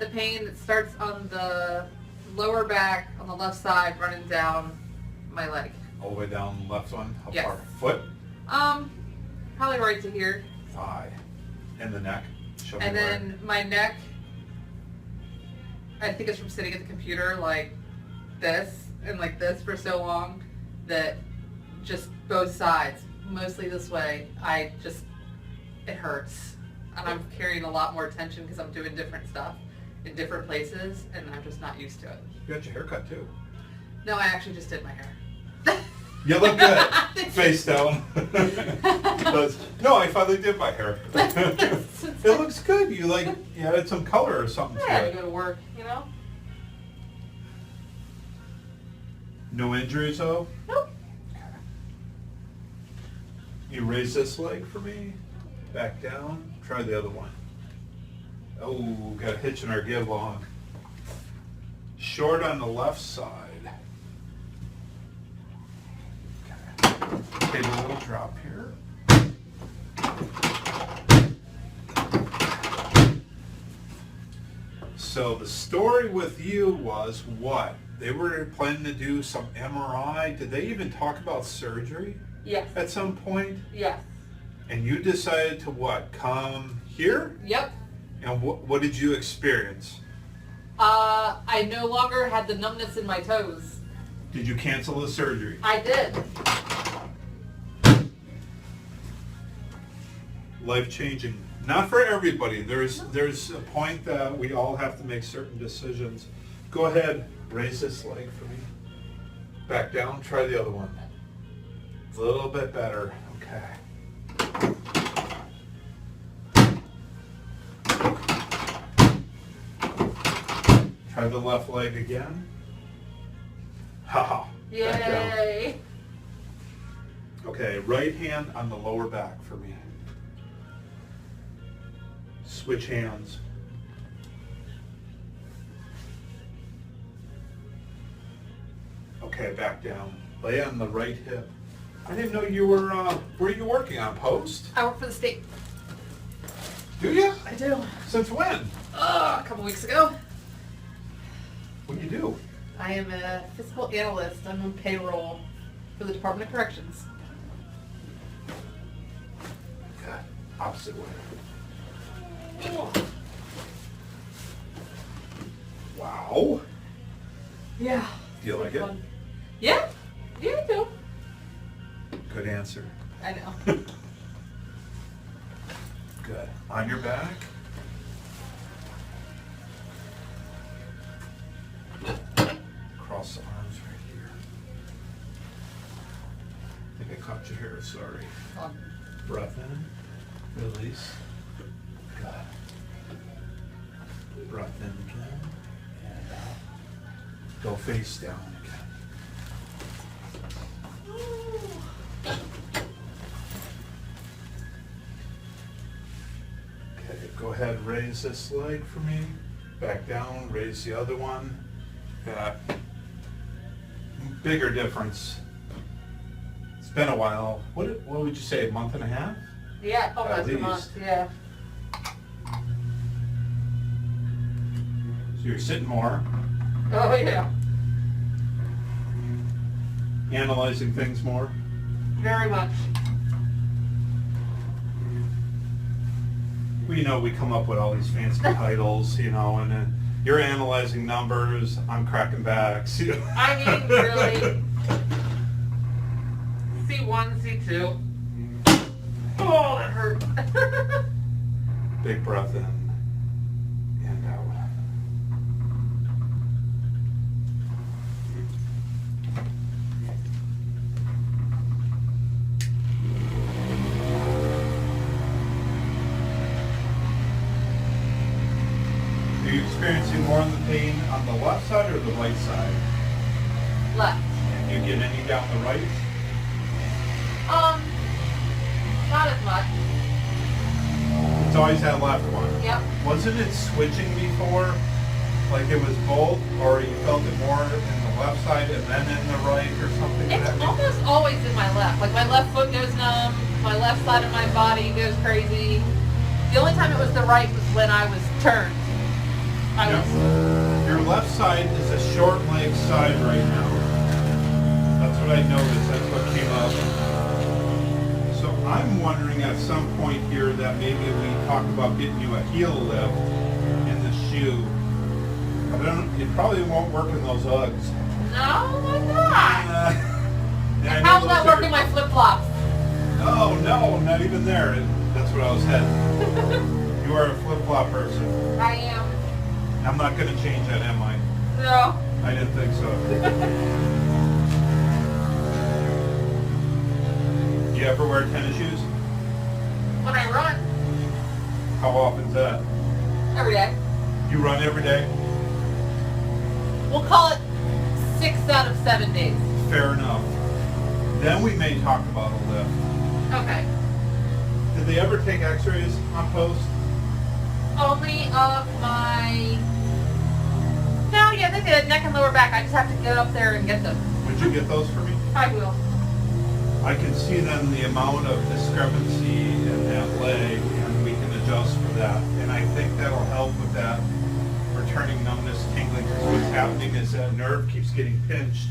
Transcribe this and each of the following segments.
the pain that starts on the lower back on the left side, running down my leg. All the way down the left one? How Yes. far? Foot? Probably right to here. Thigh. And the neck? Show me And where. then my neck, I think it's from sitting at the computer like this and like this for so long that just both sides, mostly this way, it hurts. And I'm carrying a lot more tension because I'm doing different stuff in different places and I'm just not used to it. You got your hair cut too. No, I actually just did my hair. You look good. Face down. No, I finally did my hair. It looks good. You added some color or something Yeah, to to it. go to work, you know? No injuries though? Nope. Okay. You raise this leg for me. Back down. Try the other one. Oh, got a hitch in our give long. Short on the left side. Okay. Take a little drop here. So the story with you was what? They were planning to do some MRI. Did they even talk about surgery Yes. at some point? Yes. And you decided to what? Come here? Yep. And what did you experience? I no longer had the numbness in my toes. Did you cancel the surgery? I did. Life-changing. Not for everybody. There's a point that we all have to make certain decisions. Go ahead, raise this leg for me. Back down, try the other one. A little bit better. Okay. Try the left leg again. Ha. Back down. Yay. Okay, right hand on the lower back for me. Switch hands. Okay, back down. Lay on the right hip. I didn't know you were, where are you working on, post? I work for the state. Do you? I do. Since when? A couple weeks ago. What do you do? I am a fiscal analyst. I'm on payroll for the Department of Corrections. God, opposite way. Wow. Yeah. Do you like it? Fun. Yeah. Yeah, I do. Good answer. I know. Good. On your back. Cross the arms right here. I think I caught your hair, sorry. Breath in, release. Good. Breath in again, and out. Go face down again. Okay, go ahead, raise this leg for me. Back down, raise the other one. Got bigger difference. It's been a while. What would you say, a month and a half? Yeah, almost At a month. least. Yeah. So you're sitting more, Oh, yeah. analyzing things more. Very much. We know we come up with all these fancy titles, and then you're analyzing numbers, I'm cracking backs. I mean, really. C1, C2. Oh, that hurt. Big breath in and out. Are you experiencing more of the pain on the left side or the right side? Left. And you get any down the right? Not as much. It's always that left one. Yep. Wasn't it switching before? Like it was both, or you felt it more in the left side and then in the right or something? It's almost always in my left. Like my left foot goes numb, my left side of my body goes crazy. The only time it was the right was when I was turned. Your left side is a short leg side right now. That's what I noticed. That's what came up. So I'm wondering at some point here that maybe we talk about getting you a heel lift in the shoe. I don't. It probably won't work in those Uggs. No, why not? Yeah, How will that work in my flip-flops? Oh no, not even there. That's what I was heading. You are a flip-flop person. I am. I'm not going to change that, am I? No. I didn't think so. You ever wear tennis shoes? When I run. How often is that? Every day. You run every day? We'll call it 6 out of 7 days. Fair enough. Then we may talk about a lift. Okay. Did they ever take x-rays on post? Only of my... No, yeah, they did. Neck and lower back. I just have to get up there and get them. Would you get those for me? I will. I can see then the amount of discrepancy in that leg, and we can adjust for that. And I think that'll help with that returning numbness, tingling, because what's happening is that nerve keeps getting pinched.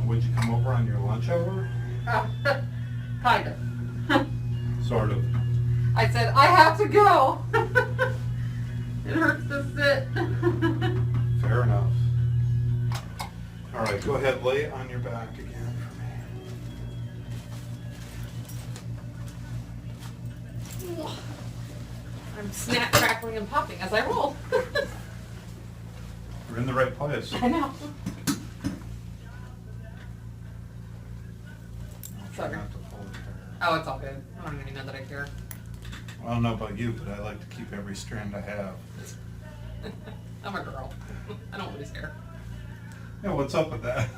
Would you come over on your lunch hour? Kind of. Sort of. I said, I have to go. It hurts to sit. Fair enough. All right, go ahead, lay on your back again for me. I'm snap, crackling, and popping as I roll. You're in the right place. I know. Try Sorry. not to pull the hair. Oh, it's all good. I don't even know that I care. I don't know about you, but I like to keep every strand I have. I'm a girl. I don't lose hair. Yeah, what's up with that?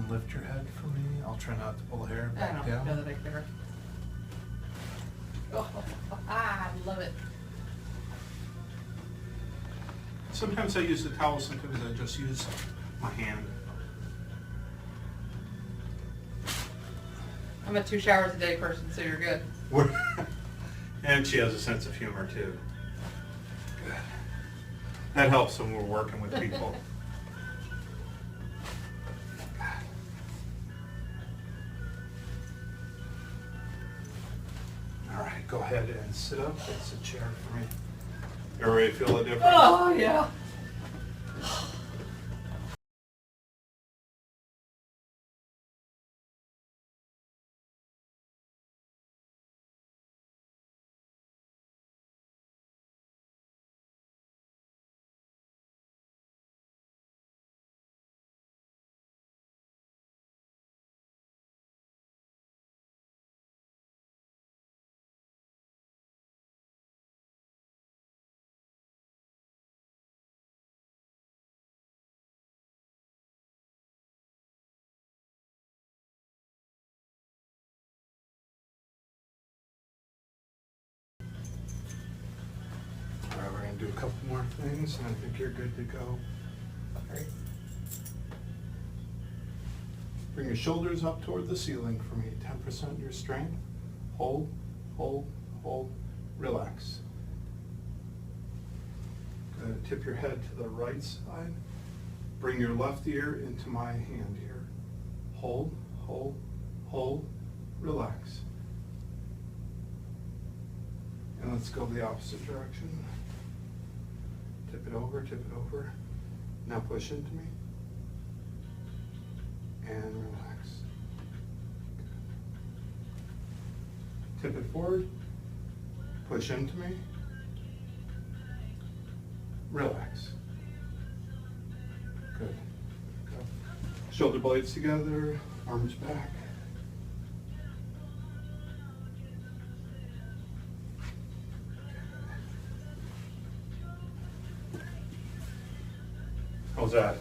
Lift your head for me. I'll try not to pull hair I back don't down. know that I care. Oh, I love it. Sometimes I use the towel, sometimes I just use my hand. I'm a 2 showers a day person, so you're good. And she has a sense of humor too. Good. That helps when we're working with people. All right, go ahead and sit up. It's a chair for me. Everybody feel the difference? Oh, yeah. All right, we're going to do a couple more things, and I think you're good to go. Great. Bring your shoulders up toward the ceiling for me. 10% your strength. Hold, hold, hold. Relax. Good. Tip your head to the right side. Bring your left ear into my hand here. Hold, hold, hold. Relax. And let's go the opposite direction. Tip it over, tip it over. Now push into me. And relax. Tip it forward. Push into me. Relax. Good. Go. Shoulder blades together. Arms back. How's that?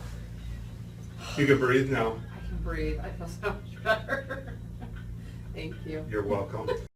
You can breathe now. I can breathe. I feel so much better. Thank you. You're welcome.